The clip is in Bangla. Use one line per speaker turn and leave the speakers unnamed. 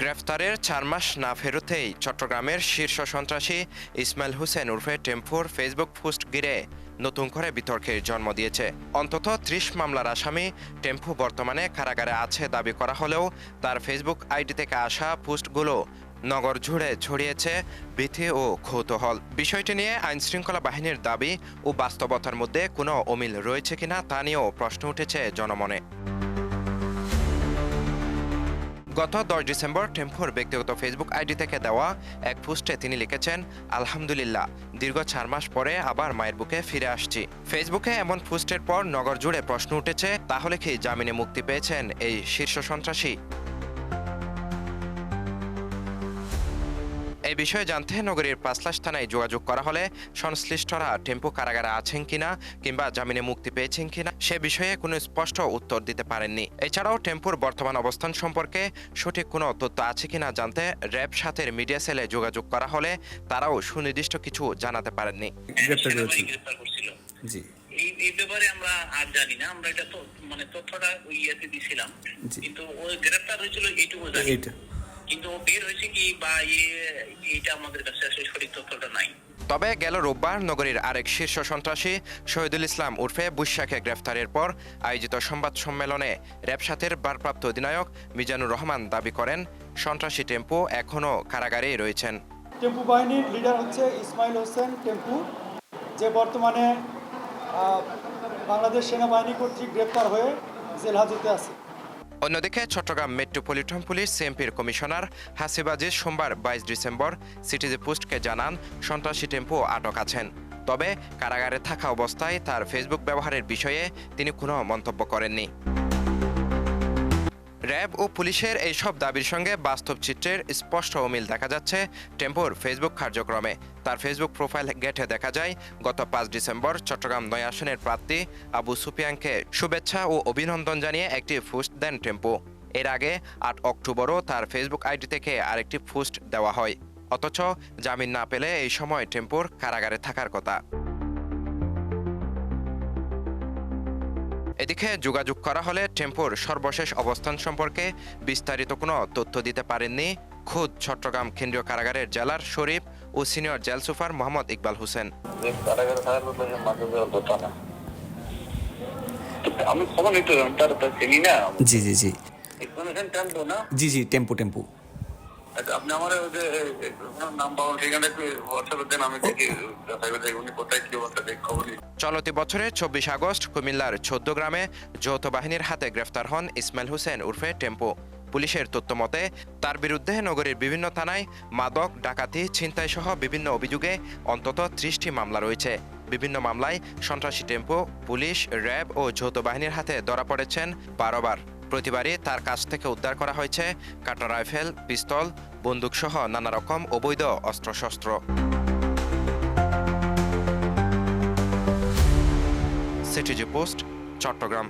গ্রেফতারের ৪ মাস না ফেরতেই চট্টগ্রামের শীর্ষ সন্ত্রাসী ইসমাইল হোসেন উর্ফে টেম্পুর ফেসবুক পোস্ট ঘিরে নতুন করে বিতর্কের জন্ম দিয়েছে। অন্তত ৩০ মামলার আসামি টেম্পু বর্তমানে কারাগারে আছে দাবি করা হলেও তার ফেসবুক আইডি থেকে আসা পোস্টগুলো নগর জুড়ে ছড়িয়েছে ভীতি ও কৌতূহল। বিষয়টি নিয়ে আইনশৃঙ্খলা বাহিনীর দাবি ও বাস্তবতার মধ্যে কোনো অমিল রয়েছে কিনা তা নিয়েও প্রশ্ন উঠেছে জনমনে। গত ১০ ডিসেম্বর টেম্পুর ব্যক্তিগত ফেসবুক আইডি থেকে দেওয়া এক পোস্টে তিনি লিখেছেন, আলহামদুলিল্লাহ, দীর্ঘ ৪ মাস পরে আবার মায়ের বুকে ফিরে আসছি। ফেসবুকে এমন পোস্টের পর নগর জুড়ে প্রশ্ন উঠেছে, তাহলে কি জামিনে মুক্তি পেয়েছেন এই শীর্ষ সন্ত্রাসী? এই বিষয়ে জানতে নগরীর পাঁচলাশ থানায় যোগাযোগ করা হলে সংশ্লিষ্টরা টেম্পু কারাগারে আছেন কিনা কিংবা জামিনে মুক্তি পেয়েছেন কিনা সে বিষয়ে কোনো স্পষ্ট উত্তর দিতে পারেননি। এছাড়াও টেম্পুর বর্তমান অবস্থান সম্পর্কে সঠিক কোনো তথ্য আছে কিনা জানতে র্যাব সাথের মিডিয়া সেলে যোগাযোগ করা হলে তারাও সুনির্দিষ্ট কিছু জানাতে পারেননি।
জি,
এই ব্যাপারে আমরা আর জানি না। আমরা এটা তো তথ্যটা ওই ইয়েতে দিছিলাম, কিন্তু ওই গ্রেফতার হয়েছিল এইটুকু জানি। কিন্তু ও বের হয়েছে কি বা এটা আমাদের কাছে আসলে সঠিক তথ্যটা নাই।
তবে গেল রোববার নগরীর আরেক শীর্ষ সন্ত্রাসী শহীদুল ইসলাম উর্ফে বুশাকে গ্রেফতারের পর আয়োজিত সংবাদ সম্মেলনে র্যাব সাথের ভারপ্রাপ্ত অধিনায়ক মিজানুর রহমান দাবি করেন, সন্ত্রাসী টেম্পু এখনও কারাগারেই রয়েছেন।
টেম্পু বাহিনীর লিডার হচ্ছে ইসমাইল হোসেন টেম্পু, যে বর্তমানে বাংলাদেশ সেনাবাহিনী কর্তৃক গ্রেপ্তার হয়ে জেল হাজতে আছে।
অন্যদিকে চট্টগ্রাম মেট্রোপলিটন পুলিশ সিএমপির কমিশনার হাসিব আজিজ সোমবার ২২ ডিসেম্বর সিটিজি পোস্টকে জানান, সন্ত্রাসী টেম্পু আটক আছেন। তবে কারাগারে থাকা অবস্থায় তার ফেসবুক ব্যবহারের বিষয়ে তিনি কোনো মন্তব্য করেননি। র্যাব ও পুলিশের এইসব দাবির সঙ্গে বাস্তব চিত্রের স্পষ্ট অমিল দেখা যাচ্ছে টেম্পুর ফেসবুক কার্যক্রমে। তার ফেসবুক প্রোফাইল ঘেঁটে দেখা যায়, গত ৫ ডিসেম্বর চট্টগ্রাম ৯ আসনের প্রার্থী আবু সুফিয়ানকে শুভেচ্ছা ও অভিনন্দন জানিয়ে একটি পোস্ট দেন টেম্পু। এর আগে ৮ অক্টোবরও তার ফেসবুক আইডি থেকে আরেকটি পোস্ট দেওয়া হয়। অথচ জামিন না পেলে এই সময় টেম্পুর কারাগারে থাকার কথা। এদিকে যোগাযোগ করা হলে টেম্পুর সর্বশেষ অবস্থান সম্পর্কে বিস্তারিত কোনো তথ্য দিতে পারেননি খোদ চট্টগ্রাম কেন্দ্রীয় কারাগারের জেলার শরীফ ও senior jail super Mohammad Iqbal Hossain.
জি জি জি জি জি টেম্পু টেম্পু
আপনি আমার নাম পাবেন, সেখানে একটু হোয়াটসঅ্যাপে দেন, আমি দেখি উনি কোথায় কি অবস্থা দেখি খবর।
চলতি বছরের ২৪ আগস্ট কুমিল্লার ১৪ গ্রামে যৌথ বাহিনীর হাতে গ্রেফতার হন ইসমাইল হোসেন উর্ফে টেম্পু। পুলিশের তথ্য মতে তার বিরুদ্ধে নগরীর বিভিন্ন থানায় মাদক, ডাকাতি, ছিনতাই সহ বিভিন্ন অভিযোগে অন্তত ৩০টি মামলা রয়েছে। বিভিন্ন মামলায় সন্ত্রাসী টেম্পু পুলিশ, র্যাব ও যৌথ বাহিনীর হাতে ধরা পড়েছেন ১২ বার। প্রতিবারই তার কাছ থেকে উদ্ধার করা হয়েছে কাটা রাইফেল, পিস্তল, বন্দুকসহ নানা রকম অবৈধ অস্ত্রশস্ত্র। CTG post, Chittagong.